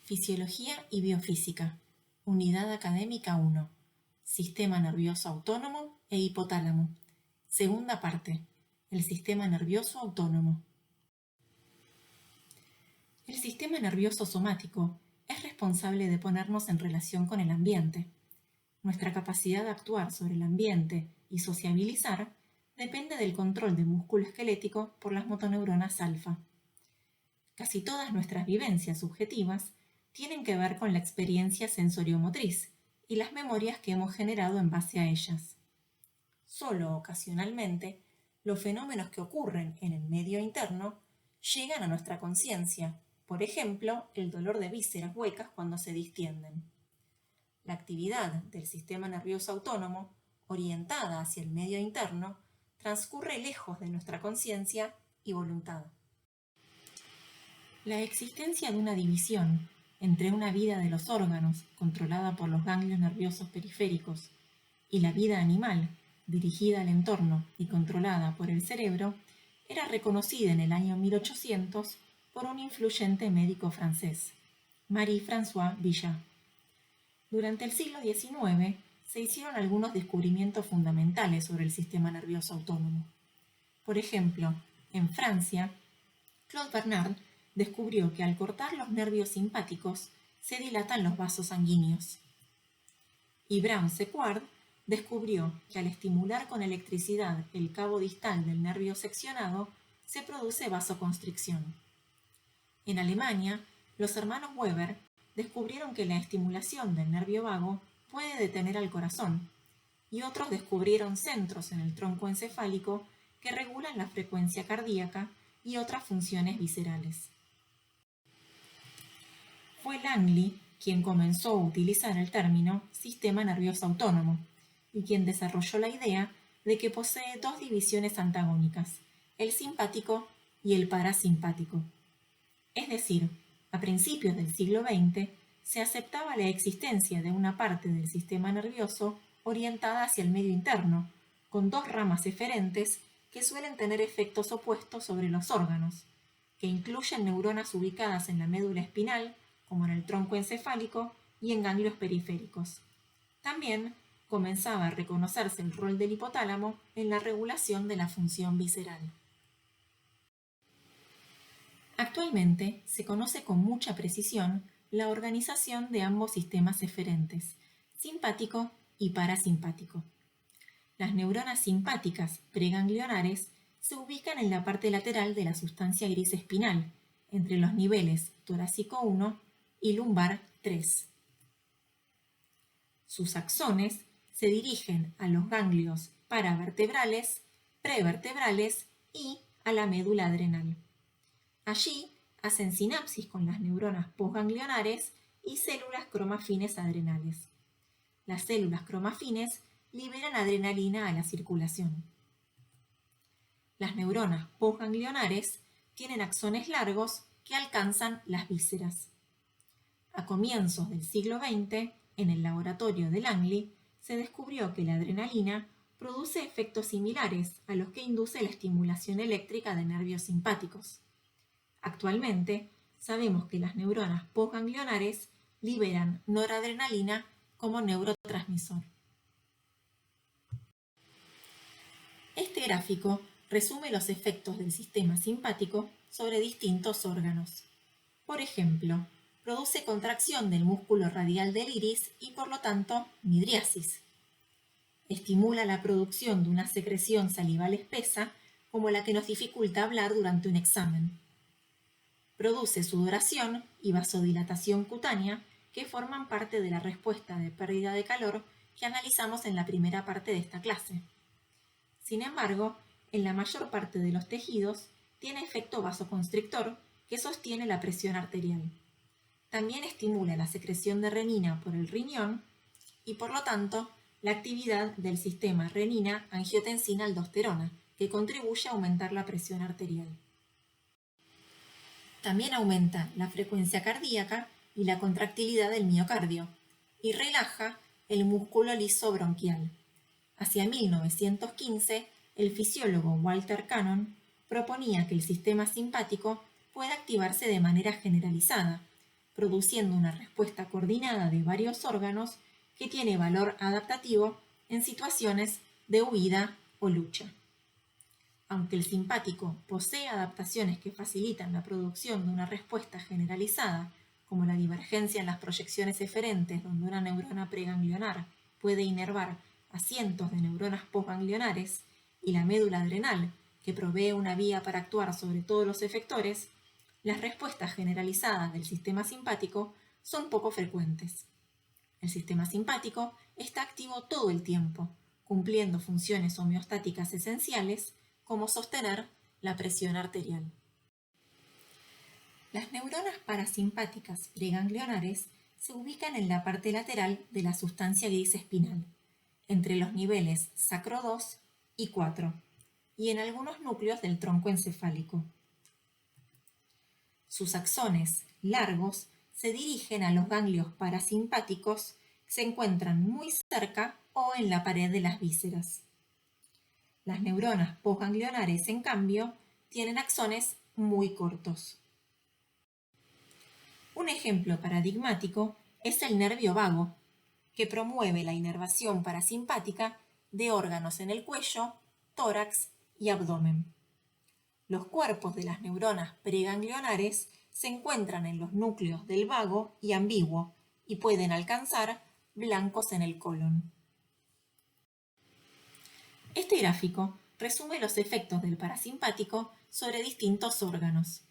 Fisiología y Biofísica, Unidad Académica 1, Sistema Nervioso Autónomo e Hipotálamo. Segunda parte, el Sistema Nervioso Autónomo. El sistema nervioso somático es responsable de ponernos en relación con el ambiente. Nuestra capacidad de actuar sobre el ambiente y sociabilizar depende del control del músculo esquelético por las motoneuronas alfa. Casi todas nuestras vivencias subjetivas tienen que ver con la experiencia sensoriomotriz y las memorias que hemos generado en base a ellas. Solo ocasionalmente, los fenómenos que ocurren en el medio interno llegan a nuestra conciencia, por ejemplo, el dolor de vísceras huecas cuando se distienden. La actividad del sistema nervioso autónomo, orientada hacia el medio interno, transcurre lejos de nuestra conciencia y voluntad. La existencia de una división entre una vida de los órganos, controlada por los ganglios nerviosos periféricos, y la vida animal, dirigida al entorno y controlada por el cerebro, era reconocida en el año 1800 por un influyente médico francés, Marie-François Villard. Durante el siglo XIX se hicieron algunos descubrimientos fundamentales sobre el sistema nervioso autónomo. Por ejemplo, en Francia, Claude Bernard descubrió que al cortar los nervios simpáticos se dilatan los vasos sanguíneos. Y Brown-Séquard descubrió que al estimular con electricidad el cabo distal del nervio seccionado se produce vasoconstricción. En Alemania, los hermanos Weber descubrieron que la estimulación del nervio vago puede detener al corazón, y otros descubrieron centros en el tronco encefálico que regulan la frecuencia cardíaca y otras funciones viscerales. Fue Langley quien comenzó a utilizar el término sistema nervioso autónomo y quien desarrolló la idea de que posee dos divisiones antagónicas, el simpático y el parasimpático. Es decir, a principios del siglo XX se aceptaba la existencia de una parte del sistema nervioso orientada hacia el medio interno, con dos ramas eferentes que suelen tener efectos opuestos sobre los órganos, que incluyen neuronas ubicadas en la médula espinal, como en el tronco encefálico, y en ganglios periféricos. También comenzaba a reconocerse el rol del hipotálamo en la regulación de la función visceral. Actualmente se conoce con mucha precisión la organización de ambos sistemas eferentes, simpático y parasimpático. Las neuronas simpáticas preganglionares se ubican en la parte lateral de la sustancia gris espinal, entre los niveles torácico 1 y lumbar 3. Sus axones se dirigen a los ganglios paravertebrales, prevertebrales y a la médula adrenal. Allí hacen sinapsis con las neuronas postganglionares y células cromafines adrenales. Las células cromafines liberan adrenalina a la circulación. Las neuronas postganglionares tienen axones largos que alcanzan las vísceras. A comienzos del siglo XX, en el laboratorio de Langley, se descubrió que la adrenalina produce efectos similares a los que induce la estimulación eléctrica de nervios simpáticos. Actualmente, sabemos que las neuronas postganglionares liberan noradrenalina como neurotransmisor. Este gráfico resume los efectos del sistema simpático sobre distintos órganos. Por ejemplo, produce contracción del músculo radial del iris y, por lo tanto, midriasis. Estimula la producción de una secreción salival espesa, como la que nos dificulta hablar durante un examen. Produce sudoración y vasodilatación cutánea, que forman parte de la respuesta de pérdida de calor que analizamos en la primera parte de esta clase. Sin embargo, en la mayor parte de los tejidos, tiene efecto vasoconstrictor que sostiene la presión arterial. También estimula la secreción de renina por el riñón y, por lo tanto, la actividad del sistema renina-angiotensina-aldosterona, que contribuye a aumentar la presión arterial. También aumenta la frecuencia cardíaca y la contractilidad del miocardio y relaja el músculo liso bronquial. Hacia 1915, el fisiólogo Walter Cannon proponía que el sistema simpático puede activarse de manera generalizada, produciendo una respuesta coordinada de varios órganos que tiene valor adaptativo en situaciones de huida o lucha. Aunque el simpático posee adaptaciones que facilitan la producción de una respuesta generalizada, como la divergencia en las proyecciones eferentes, donde una neurona preganglionar puede inervar a cientos de neuronas postganglionares, y la médula adrenal, que provee una vía para actuar sobre todos los efectores, las respuestas generalizadas del sistema simpático son poco frecuentes. El sistema simpático está activo todo el tiempo, cumpliendo funciones homeostáticas esenciales como sostener la presión arterial. Las neuronas parasimpáticas preganglionares se ubican en la parte lateral de la sustancia gris espinal, entre los niveles sacro 2 y 4, y en algunos núcleos del tronco encefálico. Sus axones largos se dirigen a los ganglios parasimpáticos que se encuentran muy cerca o en la pared de las vísceras. Las neuronas postganglionares, en cambio, tienen axones muy cortos. Un ejemplo paradigmático es el nervio vago, que promueve la inervación parasimpática de órganos en el cuello, tórax y abdomen. Los cuerpos de las neuronas preganglionares se encuentran en los núcleos del vago y ambiguo y pueden alcanzar blancos en el colon. Este gráfico resume los efectos del parasimpático sobre distintos órganos.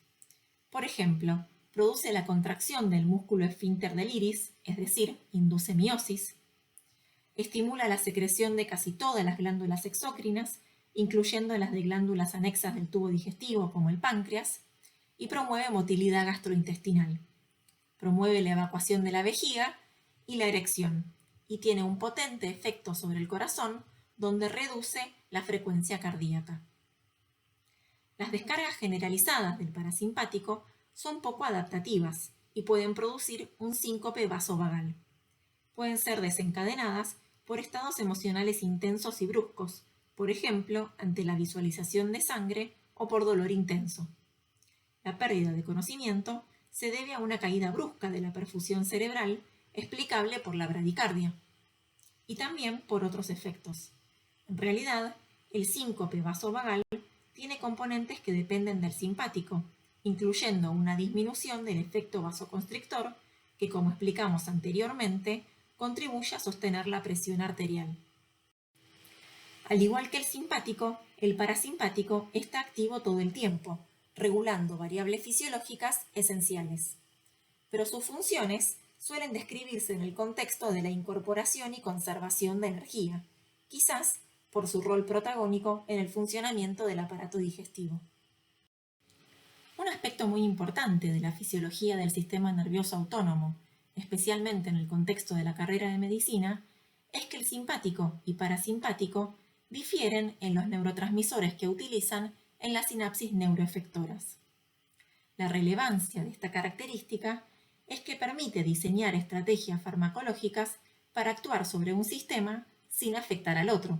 Por ejemplo, produce la contracción del músculo esfínter del iris, es decir, induce miosis. Estimula la secreción de casi todas las glándulas exócrinas, incluyendo las de glándulas anexas del tubo digestivo como el páncreas, y promueve motilidad gastrointestinal. Promueve la evacuación de la vejiga y la erección, y tiene un potente efecto sobre el corazón, donde reduce la frecuencia cardíaca. Las descargas generalizadas del parasimpático son poco adaptativas y pueden producir un síncope vasovagal. Pueden ser desencadenadas por estados emocionales intensos y bruscos, por ejemplo, ante la visualización de sangre o por dolor intenso. La pérdida de conocimiento se debe a una caída brusca de la perfusión cerebral, explicable por la bradicardia, y también por otros efectos. En realidad, el síncope vasovagal tiene componentes que dependen del simpático, incluyendo una disminución del efecto vasoconstrictor, que, como explicamos anteriormente, contribuye a sostener la presión arterial. Al igual que el simpático, el parasimpático está activo todo el tiempo, regulando variables fisiológicas esenciales. Pero sus funciones suelen describirse en el contexto de la incorporación y conservación de energía, quizás por su rol protagónico en el funcionamiento del aparato digestivo. Un aspecto muy importante de la fisiología del sistema nervioso autónomo, especialmente en el contexto de la carrera de medicina, es que el simpático y parasimpático difieren en los neurotransmisores que utilizan en las sinapsis neuroefectoras. La relevancia de esta característica es que permite diseñar estrategias farmacológicas para actuar sobre un sistema sin afectar al otro.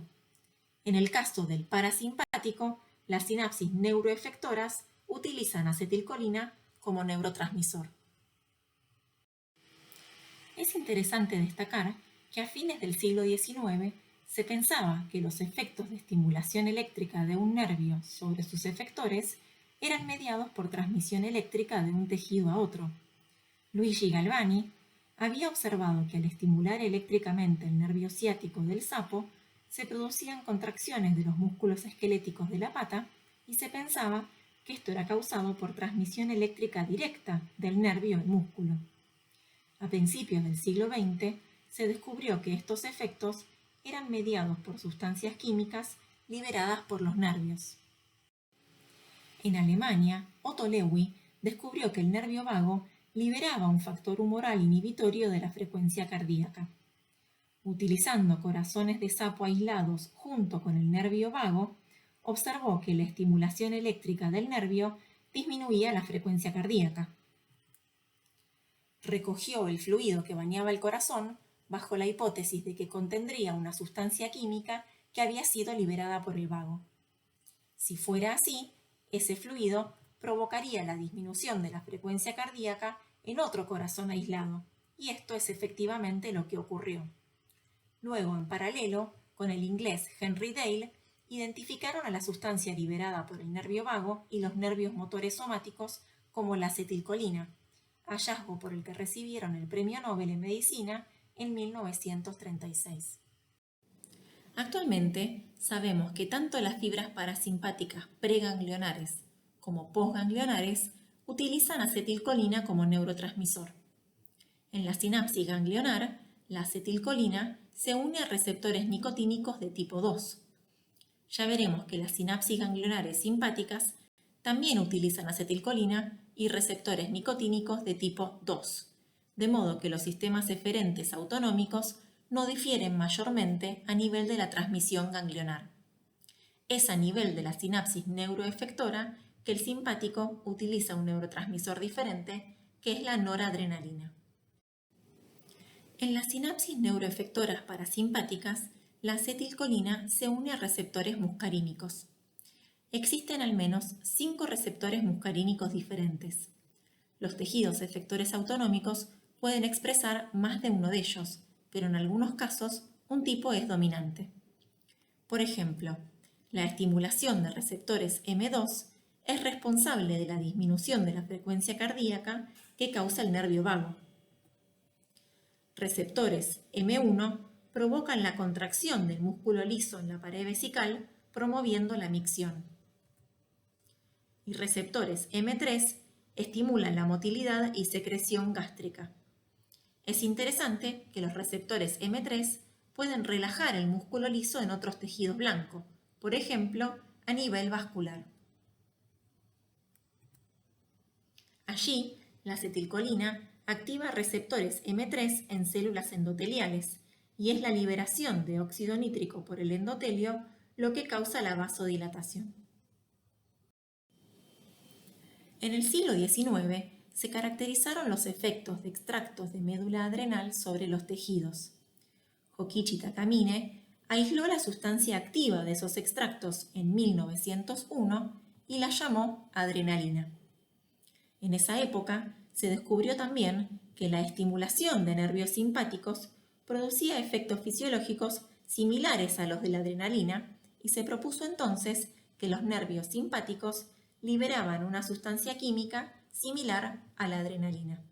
En el caso del parasimpático, las sinapsis neuroefectoras utilizan acetilcolina como neurotransmisor. Es interesante destacar que a fines del siglo XIX se pensaba que los efectos de estimulación eléctrica de un nervio sobre sus efectores eran mediados por transmisión eléctrica de un tejido a otro. Luigi Galvani había observado que al estimular eléctricamente el nervio ciático del sapo, se producían contracciones de los músculos esqueléticos de la pata y se pensaba que esto era causado por transmisión eléctrica directa del nervio al músculo. A principios del siglo XX se descubrió que estos efectos eran mediados por sustancias químicas liberadas por los nervios. En Alemania, Otto Lewy descubrió que el nervio vago liberaba un factor humoral inhibitorio de la frecuencia cardíaca. Utilizando corazones de sapo aislados junto con el nervio vago, observó que la estimulación eléctrica del nervio disminuía la frecuencia cardíaca. Recogió el fluido que bañaba el corazón bajo la hipótesis de que contendría una sustancia química que había sido liberada por el vago. Si fuera así, ese fluido provocaría la disminución de la frecuencia cardíaca en otro corazón aislado, y esto es efectivamente lo que ocurrió. Luego, en paralelo, con el inglés Henry Dale, identificaron a la sustancia liberada por el nervio vago y los nervios motores somáticos como la acetilcolina, hallazgo por el que recibieron el Premio Nobel en Medicina en 1936. Actualmente sabemos que tanto las fibras parasimpáticas preganglionares como postganglionares utilizan acetilcolina como neurotransmisor. En la sinapsis ganglionar, la acetilcolina se une a receptores nicotínicos de tipo 2. Ya veremos que las sinapsis ganglionares simpáticas también utilizan acetilcolina y receptores nicotínicos de tipo 2, de modo que los sistemas eferentes autonómicos no difieren mayormente a nivel de la transmisión ganglionar. Es a nivel de la sinapsis neuroefectora que el simpático utiliza un neurotransmisor diferente, que es la noradrenalina. En las sinapsis neuroefectoras parasimpáticas, la acetilcolina se une a receptores muscarínicos. Existen al menos 5 receptores muscarínicos diferentes. Los tejidos efectores autonómicos pueden expresar más de uno de ellos, pero en algunos casos un tipo es dominante. Por ejemplo, la estimulación de receptores M2 es responsable de la disminución de la frecuencia cardíaca que causa el nervio vago. Receptores M1 provocan la contracción del músculo liso en la pared vesical, promoviendo la micción. Y receptores M3 estimulan la motilidad y secreción gástrica. Es interesante que los receptores M3 pueden relajar el músculo liso en otros tejidos blancos, por ejemplo, a nivel vascular. Allí, la acetilcolina activa receptores M3 en células endoteliales y es la liberación de óxido nítrico por el endotelio lo que causa la vasodilatación. En el siglo XIX se caracterizaron los efectos de extractos de médula adrenal sobre los tejidos. Hokichi Takamine aisló la sustancia activa de esos extractos en 1901 y la llamó adrenalina. En esa época se descubrió también que la estimulación de nervios simpáticos producía efectos fisiológicos similares a los de la adrenalina y se propuso entonces que los nervios simpáticos liberaban una sustancia química similar a la adrenalina.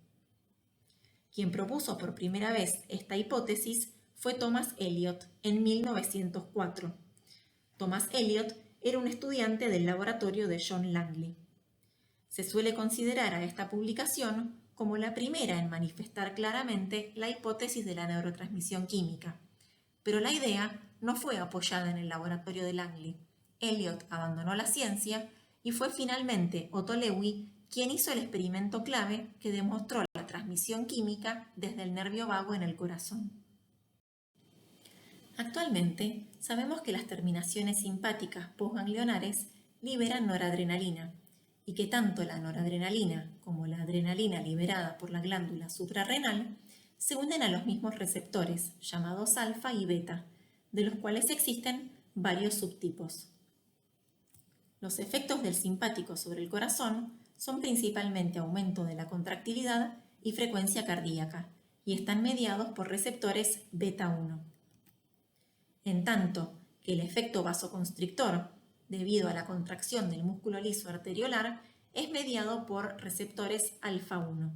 Quien propuso por primera vez esta hipótesis fue Thomas Elliot en 1904. Thomas Elliot era un estudiante del laboratorio de John Langley. Se suele considerar a esta publicación como la primera en manifestar claramente la hipótesis de la neurotransmisión química, pero la idea no fue apoyada en el laboratorio de Langley. Elliot abandonó la ciencia y fue finalmente Otto Lewy quien hizo el experimento clave que demostró la transmisión química desde el nervio vago en el corazón. Actualmente sabemos que las terminaciones simpáticas postganglionares liberan noradrenalina y que tanto la noradrenalina como la adrenalina liberada por la glándula suprarrenal se unen a los mismos receptores llamados alfa y beta, de los cuales existen varios subtipos. Los efectos del simpático sobre el corazón son principalmente aumento de la contractilidad y frecuencia cardíaca y están mediados por receptores beta 1. En tanto que el efecto vasoconstrictor, debido a la contracción del músculo liso arteriolar, es mediado por receptores alfa 1.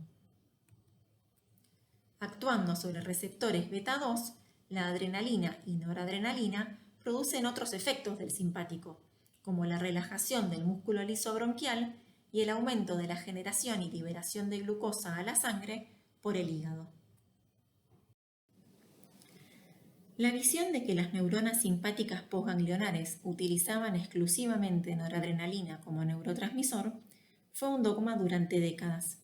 Actuando sobre receptores beta 2, la adrenalina y noradrenalina producen otros efectos del simpático, como la relajación del músculo liso bronquial y el aumento de la generación y liberación de glucosa a la sangre por el hígado. La visión de que las neuronas simpáticas postganglionares utilizaban exclusivamente noradrenalina como neurotransmisor fue un dogma durante décadas,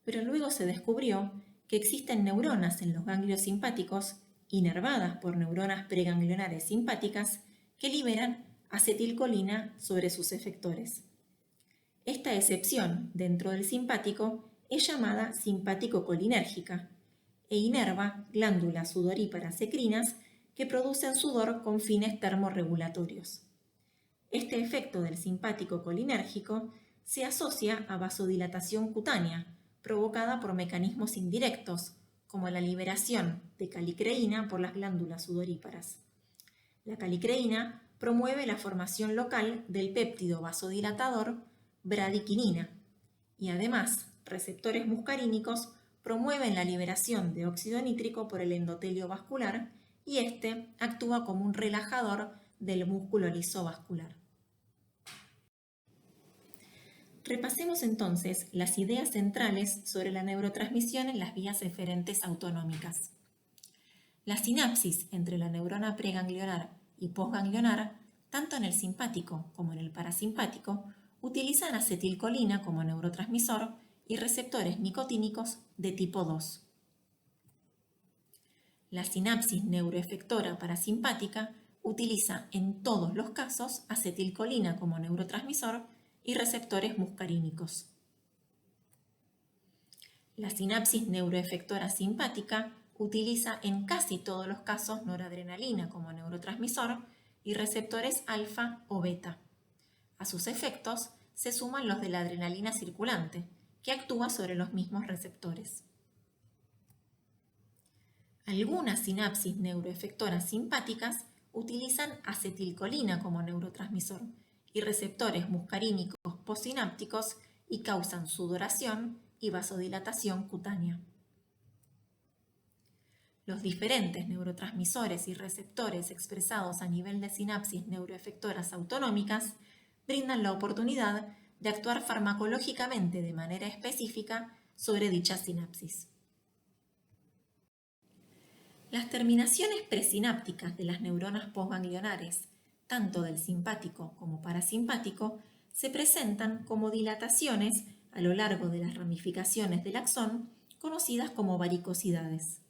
pero luego se descubrió que existen neuronas en los ganglios simpáticos, inervadas por neuronas preganglionares simpáticas, que liberan acetilcolina sobre sus efectores. Esta excepción dentro del simpático es llamada simpático-colinérgica e inerva glándulas sudoríparas secrinas que producen sudor con fines termorregulatorios. Este efecto del simpático colinérgico se asocia a vasodilatación cutánea, provocada por mecanismos indirectos, como la liberación de calicreína por las glándulas sudoríparas. La calicreína promueve la formación local del péptido vasodilatador bradiquinina y además receptores muscarínicos promueven la liberación de óxido nítrico por el endotelio vascular y este actúa como un relajador del músculo liso vascular. Repasemos entonces las ideas centrales sobre la neurotransmisión en las vías eferentes autonómicas. La sinapsis entre la neurona preganglionar y posganglionar, tanto en el simpático como en el parasimpático, utilizan acetilcolina como neurotransmisor y receptores nicotínicos de tipo 2. La sinapsis neuroefectora parasimpática utiliza en todos los casos acetilcolina como neurotransmisor y receptores muscarínicos. La sinapsis neuroefectora simpática utiliza en casi todos los casos noradrenalina como neurotransmisor y receptores alfa o beta. A sus efectos se suman los de la adrenalina circulante, que actúa sobre los mismos receptores. Algunas sinapsis neuroefectoras simpáticas utilizan acetilcolina como neurotransmisor y receptores muscarínicos postsinápticos y causan sudoración y vasodilatación cutánea. Los diferentes neurotransmisores y receptores expresados a nivel de sinapsis neuroefectoras autonómicas brindan la oportunidad de actuar farmacológicamente de manera específica sobre dicha sinapsis. Las terminaciones presinápticas de las neuronas postganglionares, tanto del simpático como parasimpático, se presentan como dilataciones a lo largo de las ramificaciones del axón, conocidas como varicosidades.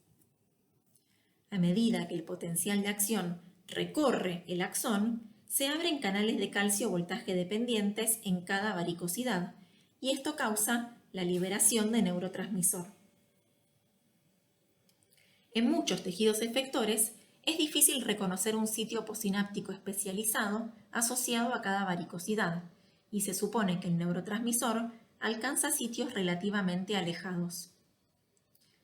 A medida que el potencial de acción recorre el axón, se abren canales de calcio voltaje dependientes en cada varicosidad, y esto causa la liberación de neurotransmisor. En muchos tejidos efectores es difícil reconocer un sitio postsináptico especializado asociado a cada varicosidad, y se supone que el neurotransmisor alcanza sitios relativamente alejados.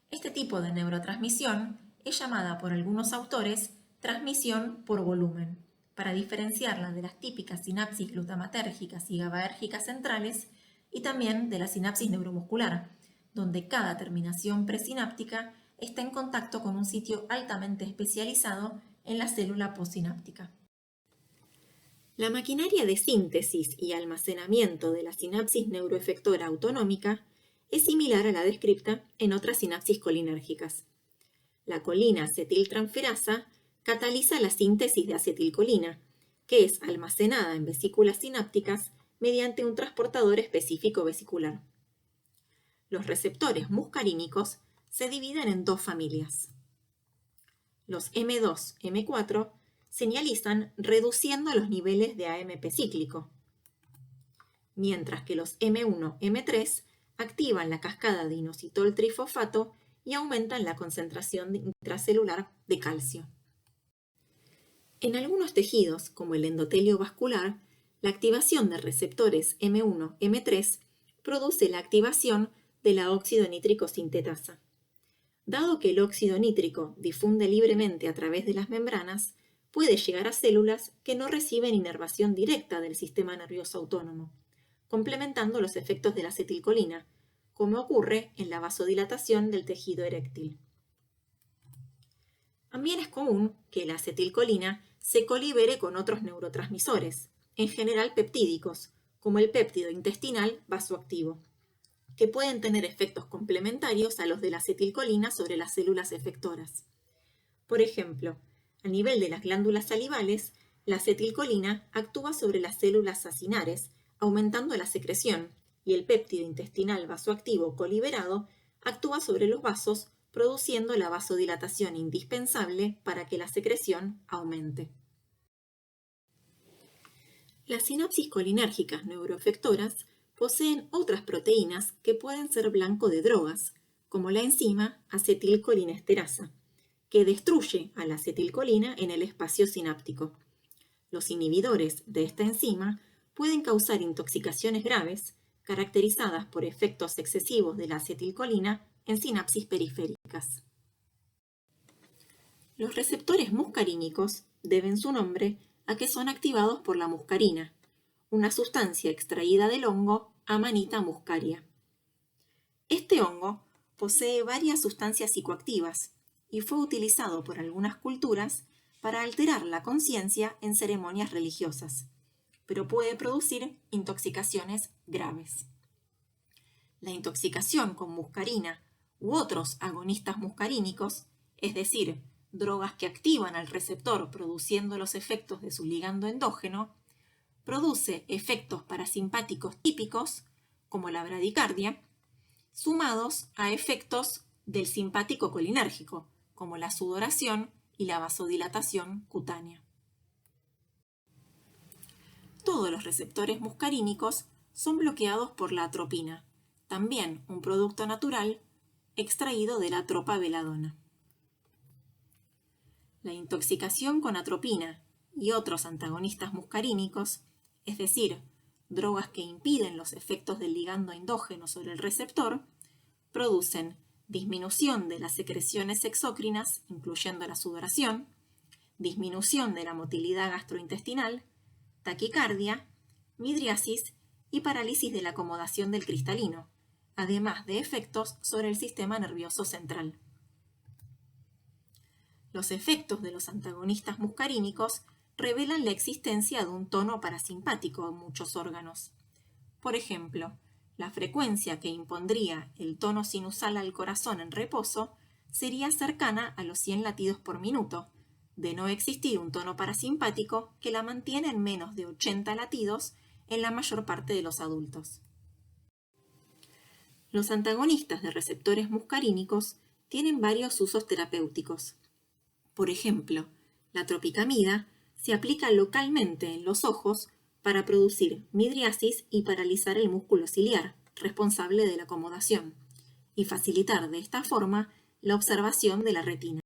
Este tipo de neurotransmisión es llamada por algunos autores transmisión por volumen, para diferenciarla de las típicas sinapsis glutamatérgicas y GABAérgicas centrales y también de la sinapsis neuromuscular, donde cada terminación presináptica está en contacto con un sitio altamente especializado en la célula postsináptica. La maquinaria de síntesis y almacenamiento de la sinapsis neuroefectora autonómica es similar a la descrita en otras sinapsis colinérgicas. La colina acetiltransferasa cataliza la síntesis de acetilcolina, que es almacenada en vesículas sinápticas mediante un transportador específico vesicular. Los receptores muscarínicos se dividen en dos familias. Los M2, M4 señalizan reduciendo los niveles de AMP cíclico, mientras que los M1, M3 activan la cascada de inositol trifosfato y aumentan la concentración intracelular de calcio. En algunos tejidos, como el endotelio vascular, la activación de receptores M1, M3 produce la activación de la óxido nítrico sintetasa. Dado que el óxido nítrico difunde libremente a través de las membranas, puede llegar a células que no reciben inervación directa del sistema nervioso autónomo, complementando los efectos de la acetilcolina, como ocurre en la vasodilatación del tejido eréctil. También es común que la acetilcolina se colibere con otros neurotransmisores, en general peptídicos, como el péptido intestinal vasoactivo, que pueden tener efectos complementarios a los de la acetilcolina sobre las células efectoras. Por ejemplo, a nivel de las glándulas salivales, la acetilcolina actúa sobre las células acinares, aumentando la secreción, y el péptido intestinal vasoactivo coliberado actúa sobre los vasos, produciendo la vasodilatación indispensable para que la secreción aumente. Las sinapsis colinérgicas neuroefectoras poseen otras proteínas que pueden ser blanco de drogas, como la enzima acetilcolinesterasa, que destruye a la acetilcolina en el espacio sináptico. Los inhibidores de esta enzima pueden causar intoxicaciones graves, caracterizadas por efectos excesivos de la acetilcolina en sinapsis periféricas. Los receptores muscarínicos deben su nombre a que son activados por la muscarina, una sustancia extraída del hongo Amanita muscaria. Este hongo posee varias sustancias psicoactivas y fue utilizado por algunas culturas para alterar la conciencia en ceremonias religiosas, pero puede producir intoxicaciones graves. La intoxicación con muscarina u otros agonistas muscarínicos, es decir, drogas que activan al receptor produciendo los efectos de su ligando endógeno, produce efectos parasimpáticos típicos, como la bradicardia, sumados a efectos del simpático colinérgico, como la sudoración y la vasodilatación cutánea. Todos los receptores muscarínicos son bloqueados por la atropina, también un producto natural extraído de la tropa veladona. La intoxicación con atropina y otros antagonistas muscarínicos, es decir, drogas que impiden los efectos del ligando endógeno sobre el receptor, producen disminución de las secreciones exócrinas, incluyendo la sudoración, disminución de la motilidad gastrointestinal, taquicardia, midriasis y parálisis de la acomodación del cristalino, además de efectos sobre el sistema nervioso central. Los efectos de los antagonistas muscarínicos revelan la existencia de un tono parasimpático en muchos órganos. Por ejemplo, la frecuencia que impondría el tono sinusal al corazón en reposo sería cercana a los 100 latidos por minuto, de no existir un tono parasimpático que la mantiene en menos de 80 latidos en la mayor parte de los adultos. Los antagonistas de receptores muscarínicos tienen varios usos terapéuticos. Por ejemplo, la tropicamida se aplica localmente en los ojos para producir midriasis y paralizar el músculo ciliar, responsable de la acomodación, y facilitar de esta forma la observación de la retina.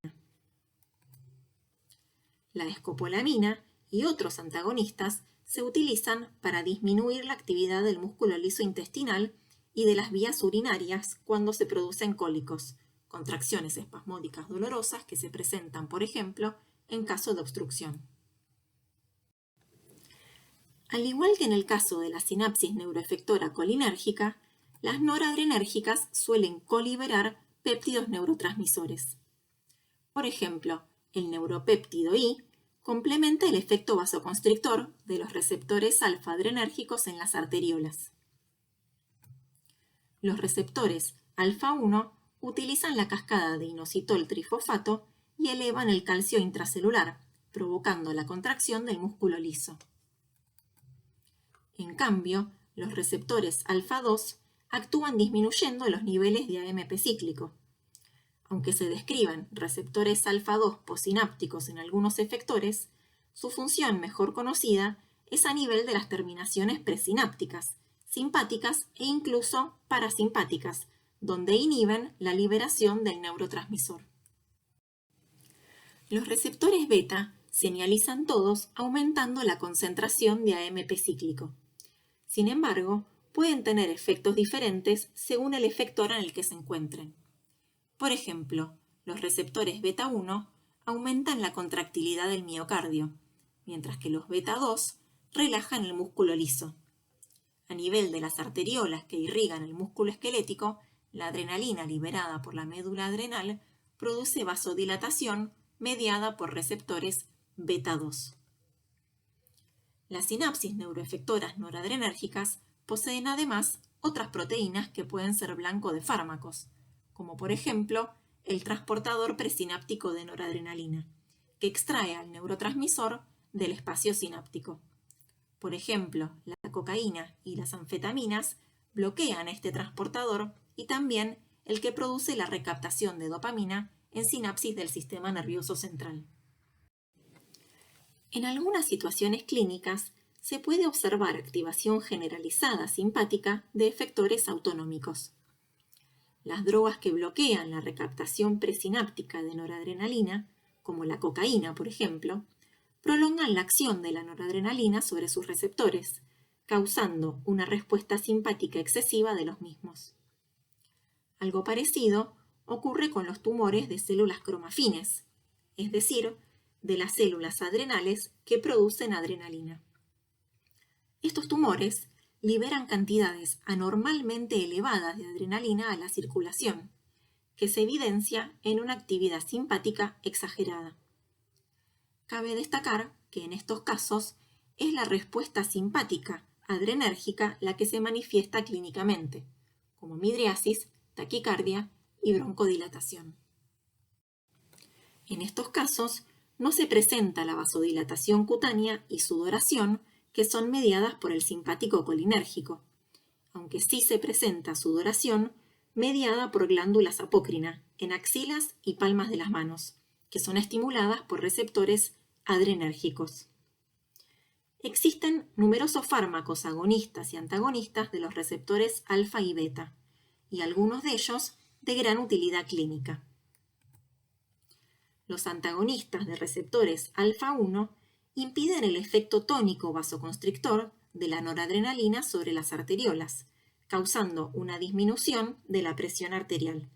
La escopolamina y otros antagonistas se utilizan para disminuir la actividad del músculo liso intestinal y de las vías urinarias cuando se producen cólicos, contracciones espasmódicas dolorosas que se presentan, por ejemplo, en caso de obstrucción. Al igual que en el caso de la sinapsis neuroefectora colinérgica, las noradrenérgicas suelen coliberar péptidos neurotransmisores. Por ejemplo, el neuropéptido I complementa el efecto vasoconstrictor de los receptores alfa-adrenérgicos en las arteriolas. Los receptores alfa-1 utilizan la cascada de inositol trifosfato y elevan el calcio intracelular, provocando la contracción del músculo liso. En cambio, los receptores alfa-2 actúan disminuyendo los niveles de AMP cíclico. Aunque se describan receptores alfa-2 posinápticos en algunos efectores, su función mejor conocida es a nivel de las terminaciones presinápticas, simpáticas e incluso parasimpáticas, donde inhiben la liberación del neurotransmisor. Los receptores beta señalizan todos aumentando la concentración de AMP cíclico. Sin embargo, pueden tener efectos diferentes según el efector en el que se encuentren. Por ejemplo, los receptores beta 1 aumentan la contractilidad del miocardio, mientras que los beta 2 relajan el músculo liso. A nivel de las arteriolas que irrigan el músculo esquelético, la adrenalina liberada por la médula adrenal produce vasodilatación mediada por receptores beta 2. Las sinapsis neuroefectoras noradrenérgicas poseen además otras proteínas que pueden ser blanco de fármacos, como por ejemplo el transportador presináptico de noradrenalina, que extrae al neurotransmisor del espacio sináptico. Por ejemplo, la cocaína y las anfetaminas bloquean este transportador y también el que produce la recaptación de dopamina en sinapsis del sistema nervioso central. En algunas situaciones clínicas se puede observar activación generalizada simpática de efectores autonómicos. Las drogas que bloquean la recaptación presináptica de noradrenalina, como la cocaína, por ejemplo, prolongan la acción de la noradrenalina sobre sus receptores, causando una respuesta simpática excesiva de los mismos. Algo parecido ocurre con los tumores de células cromafines, es decir, de las células adrenales que producen adrenalina. Estos tumores liberan cantidades anormalmente elevadas de adrenalina a la circulación, que se evidencia en una actividad simpática exagerada. Cabe destacar que en estos casos es la respuesta simpática adrenérgica la que se manifiesta clínicamente, como midriasis, taquicardia y broncodilatación. En estos casos no se presenta la vasodilatación cutánea y sudoración, que son mediadas por el simpático colinérgico, aunque sí se presenta sudoración mediada por glándulas apócrina en axilas y palmas de las manos, que son estimuladas por receptores adrenérgicos. Existen numerosos fármacos agonistas y antagonistas de los receptores alfa y beta, y algunos de ellos de gran utilidad clínica. Los antagonistas de receptores alfa-1 impiden el efecto tónico vasoconstrictor de la noradrenalina sobre las arteriolas, causando una disminución de la presión arterial.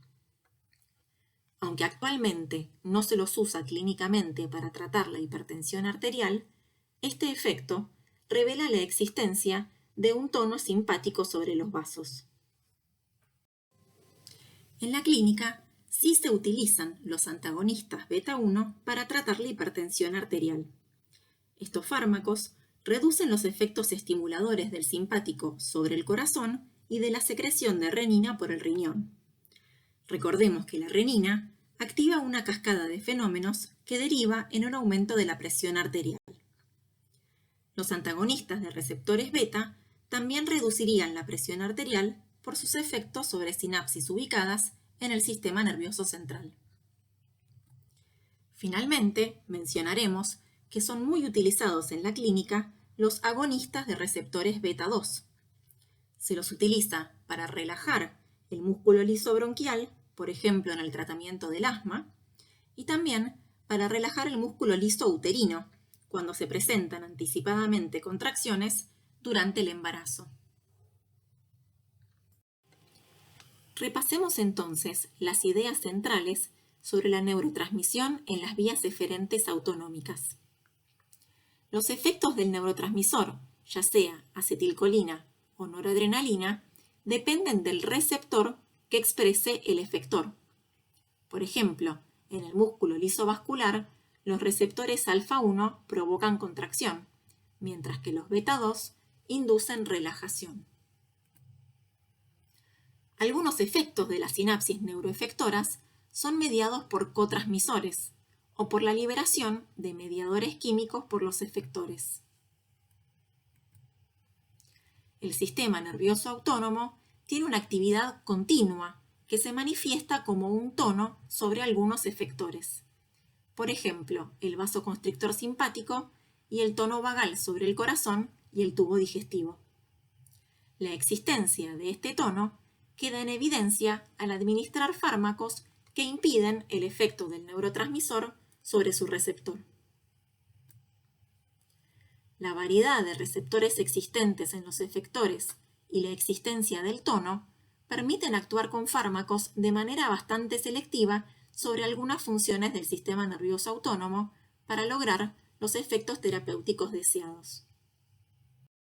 Aunque actualmente no se los usa clínicamente para tratar la hipertensión arterial, este efecto revela la existencia de un tono simpático sobre los vasos. En la clínica, sí se utilizan los antagonistas beta-1 para tratar la hipertensión arterial. Estos fármacos reducen los efectos estimuladores del simpático sobre el corazón y de la secreción de renina por el riñón. Recordemos que la renina activa una cascada de fenómenos que deriva en un aumento de la presión arterial. Los antagonistas de receptores beta también reducirían la presión arterial por sus efectos sobre sinapsis ubicadas en el sistema nervioso central. Finalmente, mencionaremos que son muy utilizados en la clínica los agonistas de receptores beta-2. Se los utiliza para relajar el músculo liso bronquial, por ejemplo en el tratamiento del asma, y también para relajar el músculo liso uterino, cuando se presentan anticipadamente contracciones durante el embarazo. Repasemos entonces las ideas centrales sobre la neurotransmisión en las vías eferentes autonómicas. Los efectos del neurotransmisor, ya sea acetilcolina o noradrenalina, dependen del receptor que exprese el efector. Por ejemplo, en el músculo liso vascular, los receptores alfa-1 provocan contracción, mientras que los beta-2 inducen relajación. Algunos efectos de las sinapsis neuroefectoras son mediados por cotransmisores o por la liberación de mediadores químicos por los efectores. El sistema nervioso autónomo tiene una actividad continua que se manifiesta como un tono sobre algunos efectores. Por ejemplo, el vasoconstrictor simpático y el tono vagal sobre el corazón y el tubo digestivo. La existencia de este tono queda en evidencia al administrar fármacos que impiden el efecto del neurotransmisor sobre su receptor. La variedad de receptores existentes en los efectores y la existencia del tono permiten actuar con fármacos de manera bastante selectiva sobre algunas funciones del sistema nervioso autónomo para lograr los efectos terapéuticos deseados.